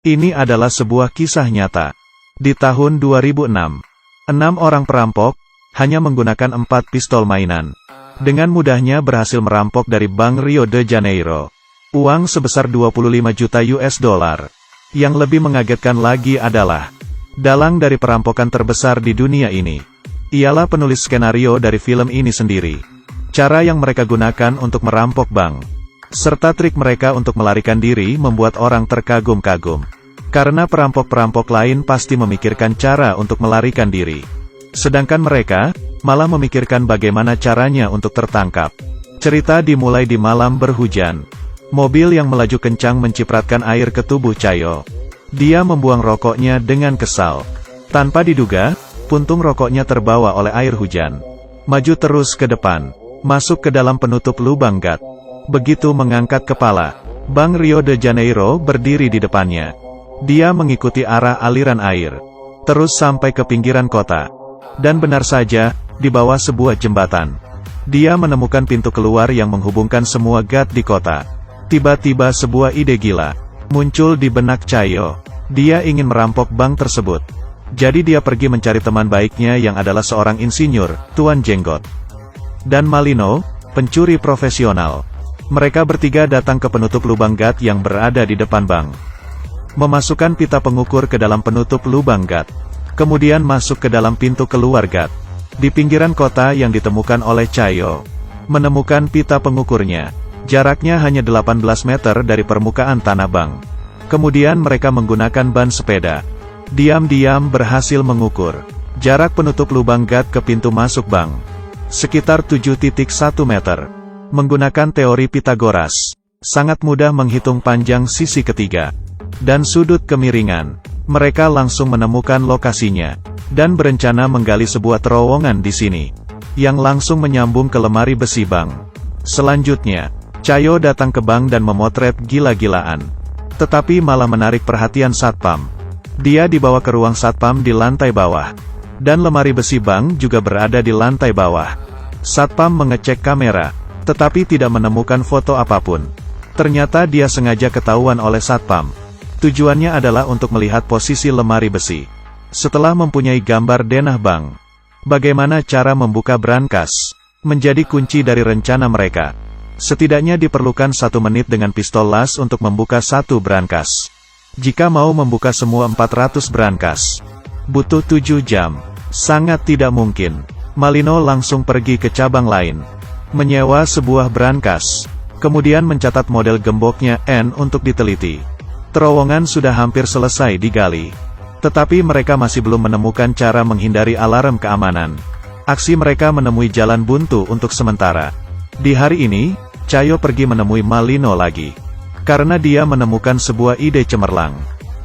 Ini adalah sebuah kisah nyata. Di tahun 2006, 6 orang perampok, hanya menggunakan 4 pistol mainan, dengan mudahnya berhasil merampok dari Bank Rio de Janeiro. Uang sebesar 25 juta US dollar. Yang lebih mengagetkan lagi adalah, dalang dari perampokan terbesar di dunia ini, ialah penulis skenario dari film ini sendiri. Cara yang mereka gunakan untuk merampok bank, serta trik mereka untuk melarikan diri membuat orang terkagum-kagum. Karena perampok-perampok lain pasti memikirkan cara untuk melarikan diri. Sedangkan mereka, malah memikirkan bagaimana caranya untuk tertangkap. Cerita dimulai di malam berhujan. Mobil yang melaju kencang mencipratkan air ke tubuh Chayo. Dia membuang rokoknya dengan kesal. Tanpa diduga, puntung rokoknya terbawa oleh air hujan. Maju terus ke depan, masuk ke dalam penutup lubang gat. Begitu mengangkat kepala, Bank Rio de Janeiro berdiri di depannya. Dia mengikuti arah aliran air, terus sampai ke pinggiran kota. Dan benar saja, di bawah sebuah jembatan, dia menemukan pintu keluar yang menghubungkan semua gat di kota. Tiba-tiba sebuah ide gila muncul di benak Chayo. Dia ingin merampok bank tersebut. Jadi dia pergi mencari teman baiknya yang adalah seorang insinyur, Tuan Jenggot, dan Malino, pencuri profesional. Mereka bertiga datang ke penutup lubang gat yang berada di depan bank. Memasukkan pita pengukur ke dalam penutup lubang gat. Kemudian masuk ke dalam pintu keluar gat. Di pinggiran kota yang ditemukan oleh Chayo, menemukan pita pengukurnya. Jaraknya hanya 18 meter dari permukaan tanah bank. Kemudian mereka menggunakan ban sepeda. Diam-diam berhasil mengukur jarak penutup lubang gat ke pintu masuk bank. Sekitar 7,1 meter. Menggunakan teori Pitagoras, sangat mudah menghitung panjang sisi ketiga dan sudut kemiringan. Mereka langsung menemukan lokasinya, dan berencana menggali sebuah terowongan di sini, yang langsung menyambung ke lemari besi bank. Selanjutnya, Chayo datang ke bank dan memotret gila-gilaan. Tetapi malah menarik perhatian satpam. Dia dibawa ke ruang satpam di lantai bawah, dan lemari besi bank juga berada di lantai bawah. Satpam mengecek kamera, tetapi tidak menemukan foto apapun. Ternyata dia sengaja ketahuan oleh satpam. Tujuannya adalah untuk melihat posisi lemari besi. Setelah mempunyai gambar denah bank, bagaimana cara membuka brankas, menjadi kunci dari rencana mereka. Setidaknya diperlukan 1 menit dengan pistol las untuk membuka 1 brankas. Jika mau membuka semua 400 brankas, butuh 7 jam. Sangat tidak mungkin. Malino langsung pergi ke cabang lain, menyewa sebuah brankas, kemudian mencatat model gemboknya N untuk diteliti. Terowongan sudah hampir selesai digali, tetapi mereka masih belum menemukan cara menghindari alarm keamanan. Aksi mereka menemui jalan buntu untuk sementara. Di hari ini, Chayo pergi menemui Malino lagi, karena dia menemukan sebuah ide cemerlang.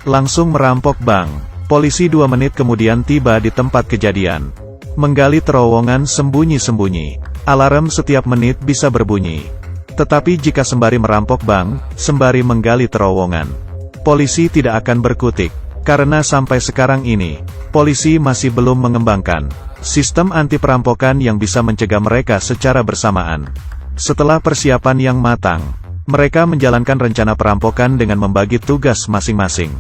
Langsung merampok bank. Polisi 2 menit kemudian tiba di tempat kejadian. Menggali terowongan sembunyi-sembunyi. Alarm setiap menit bisa berbunyi. Tetapi jika sembari merampok bank, sembari menggali terowongan, polisi tidak akan berkutik. Karena sampai sekarang ini, polisi masih belum mengembangkan sistem anti perampokan yang bisa mencegah mereka secara bersamaan. Setelah persiapan yang matang, mereka menjalankan rencana perampokan dengan membagi tugas masing-masing.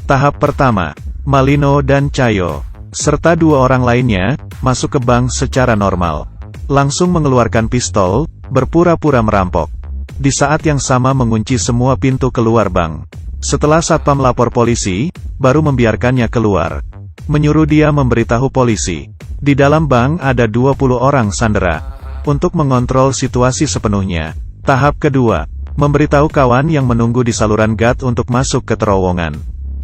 Tahap pertama, Malino dan Chayo, serta 2 orang lainnya, masuk ke bank secara normal. Langsung mengeluarkan pistol, berpura-pura merampok. Di saat yang sama mengunci semua pintu keluar bank. Setelah satpam lapor polisi, baru membiarkannya keluar. Menyuruh dia memberitahu polisi. Di dalam bank ada 20 orang sandera. Untuk mengontrol situasi sepenuhnya. Tahap kedua, memberitahu kawan yang menunggu di saluran gat untuk masuk ke terowongan.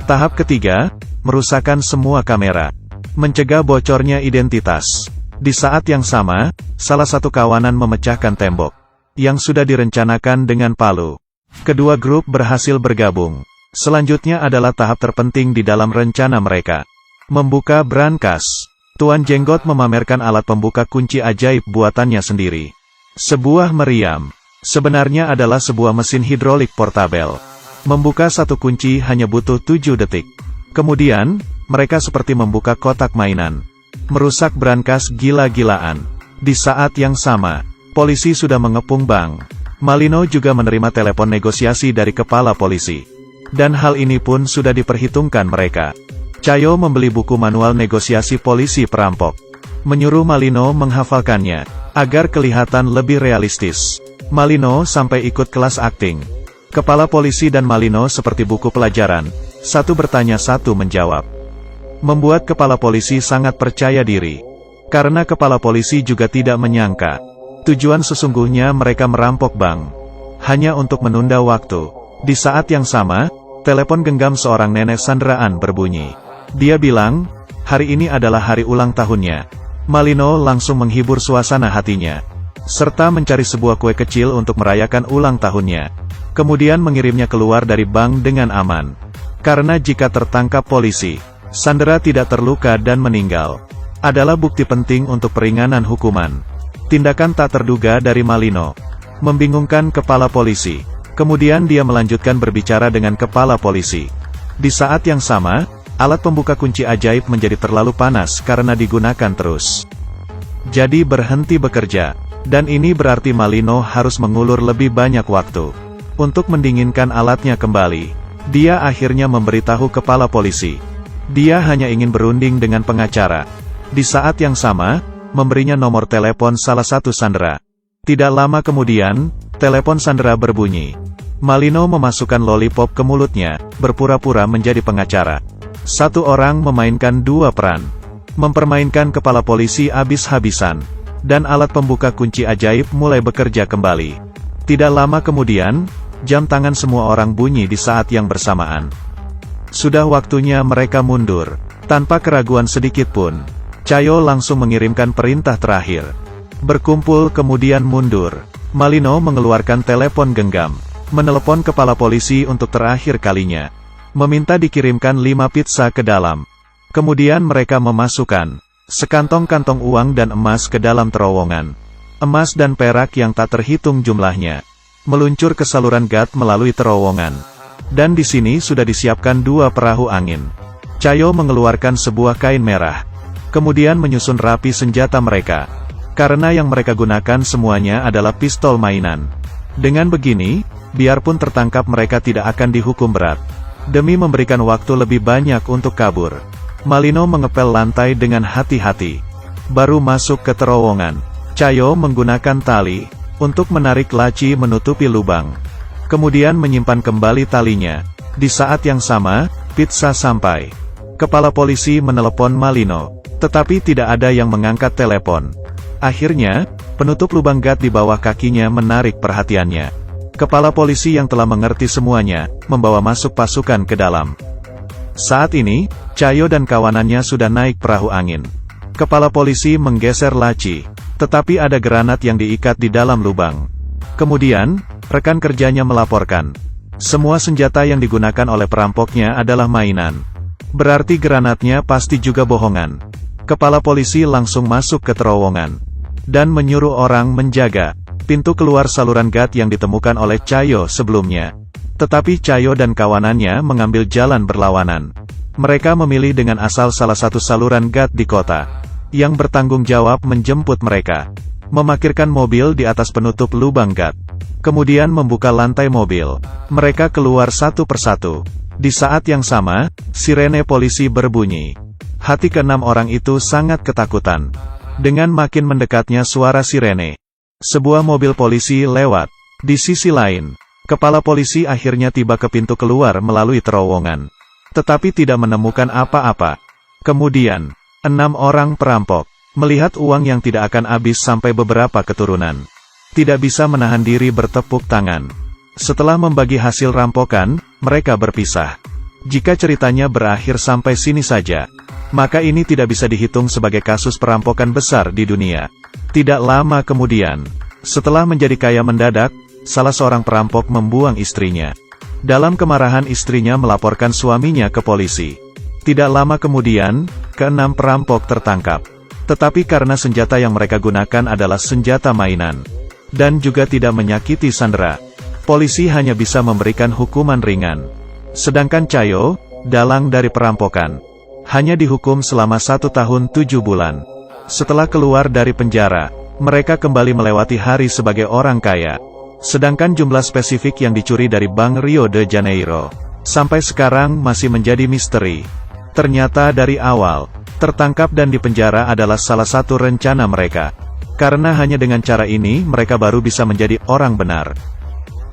Tahap ketiga, merusakkan semua kamera. Mencegah bocornya identitas. Di saat yang sama, salah satu kawanan memecahkan tembok, yang sudah direncanakan dengan palu. Kedua grup berhasil bergabung. Selanjutnya adalah tahap terpenting di dalam rencana mereka. Membuka brankas. Tuan Jenggot memamerkan alat pembuka kunci ajaib buatannya sendiri. Sebuah meriam. Sebenarnya adalah sebuah mesin hidrolik portabel. Membuka 1 kunci hanya butuh 7 detik. Kemudian, mereka seperti membuka kotak mainan. Merusak brankas gila-gilaan. Di saat yang sama, polisi sudah mengepung bank. Malino juga menerima telepon negosiasi dari kepala polisi. Dan hal ini pun sudah diperhitungkan mereka. Cayo membeli buku manual negosiasi polisi perampok. Menyuruh Malino menghafalkannya, agar kelihatan lebih realistis. Malino sampai ikut kelas akting. Kepala polisi dan Malino seperti buku pelajaran, satu bertanya satu menjawab. Membuat kepala polisi sangat percaya diri. Karena kepala polisi juga tidak menyangka, tujuan sesungguhnya mereka merampok bank. Hanya untuk menunda waktu. Di saat yang sama, telepon genggam seorang nenek sandraan berbunyi. Dia bilang, hari ini adalah hari ulang tahunnya. Malino langsung menghibur suasana hatinya, serta mencari sebuah kue kecil untuk merayakan ulang tahunnya. Kemudian mengirimnya keluar dari bank dengan aman. Karena jika tertangkap polisi, Sandra tidak terluka dan meninggal. Adalah bukti penting untuk peringanan hukuman. Tindakan tak terduga dari Malino membingungkan kepala polisi. Kemudian dia melanjutkan berbicara dengan kepala polisi. Di saat yang sama, alat pembuka kunci ajaib menjadi terlalu panas karena digunakan terus. Jadi berhenti bekerja. Dan ini berarti Malino harus mengulur lebih banyak waktu. Untuk mendinginkan alatnya kembali, dia akhirnya memberitahu kepala polisi. Dia hanya ingin berunding dengan pengacara. Di saat yang sama, memberinya nomor telepon salah satu sandera. Tidak lama kemudian, telepon sandera berbunyi. Malino memasukkan lollipop ke mulutnya, berpura-pura menjadi pengacara. Satu orang memainkan dua peran. Mempermainkan kepala polisi habis-habisan. Dan alat pembuka kunci ajaib mulai bekerja kembali. Tidak lama kemudian, jam tangan semua orang bunyi di saat yang bersamaan. Sudah waktunya mereka mundur. Tanpa keraguan sedikit pun, Cayo langsung mengirimkan perintah terakhir. Berkumpul kemudian mundur. Malino mengeluarkan telepon genggam. Menelepon kepala polisi untuk terakhir kalinya. Meminta dikirimkan 5 pizza ke dalam. Kemudian mereka memasukkan sekantong-kantong uang dan emas ke dalam terowongan. Emas dan perak yang tak terhitung jumlahnya meluncur ke saluran gas melalui terowongan. Dan di sini sudah disiapkan 2 perahu angin. Cayo mengeluarkan sebuah kain merah. Kemudian menyusun rapi senjata mereka. Karena yang mereka gunakan semuanya adalah pistol mainan. Dengan begini, biarpun tertangkap mereka tidak akan dihukum berat. Demi memberikan waktu lebih banyak untuk kabur, Malino mengepel lantai dengan hati-hati. Baru masuk ke terowongan, Cayo menggunakan tali untuk menarik laci menutupi lubang. Kemudian menyimpan kembali talinya. Di saat yang sama, pizza sampai. Kepala polisi menelepon Malino, tetapi tidak ada yang mengangkat telepon. Akhirnya, penutup lubang gat di bawah kakinya menarik perhatiannya. Kepala polisi yang telah mengerti semuanya, membawa masuk pasukan ke dalam. Saat ini, Cayo dan kawanannya sudah naik perahu angin. Kepala polisi menggeser laci, tetapi ada granat yang diikat di dalam lubang. Kemudian, rekan kerjanya melaporkan. Semua senjata yang digunakan oleh perampoknya adalah mainan. Berarti granatnya pasti juga bohongan. Kepala polisi langsung masuk ke terowongan. Dan menyuruh orang menjaga pintu keluar saluran gas yang ditemukan oleh Cayo sebelumnya. Tetapi Cayo dan kawanannya mengambil jalan berlawanan. Mereka memilih dengan asal salah satu saluran gas di kota. Yang bertanggung jawab menjemput mereka. Memarkirkan mobil di atas penutup lubang gas. Kemudian membuka lantai mobil. Mereka keluar satu persatu. Di saat yang sama, sirene polisi berbunyi. Hati ke-6 orang itu sangat ketakutan. Dengan makin mendekatnya suara sirene, sebuah mobil polisi lewat. Di sisi lain, kepala polisi akhirnya tiba ke pintu keluar melalui terowongan. Tetapi tidak menemukan apa-apa. Kemudian, 6 orang perampok melihat uang yang tidak akan habis sampai beberapa keturunan. Tidak bisa menahan diri bertepuk tangan. Setelah membagi hasil rampokan, mereka berpisah. Jika ceritanya berakhir sampai sini saja, maka ini tidak bisa dihitung sebagai kasus perampokan besar di dunia. Tidak lama kemudian, setelah menjadi kaya mendadak, salah seorang perampok membuang istrinya. Dalam kemarahan istrinya melaporkan suaminya ke polisi. Tidak lama kemudian, ke-6 perampok tertangkap. Tetapi karena senjata yang mereka gunakan adalah senjata mainan, dan juga tidak menyakiti sandera, polisi hanya bisa memberikan hukuman ringan. Sedangkan Cayo, dalang dari perampokan, hanya dihukum selama 1 tahun 7 bulan. Setelah keluar dari penjara, mereka kembali melewati hari sebagai orang kaya. Sedangkan jumlah spesifik yang dicuri dari Bank Rio de Janeiro Sampai sekarang masih menjadi misteri. Ternyata dari awal, tertangkap dan dipenjara adalah salah satu rencana mereka. Karena hanya dengan cara ini mereka baru bisa menjadi orang benar.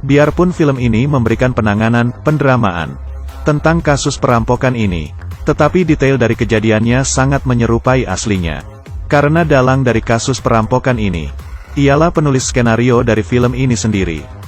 Biarpun film ini memberikan penanganan pendramaan tentang kasus perampokan ini, tetapi detail dari kejadiannya sangat menyerupai aslinya. Karena dalang dari kasus perampokan ini ialah penulis skenario dari film ini sendiri.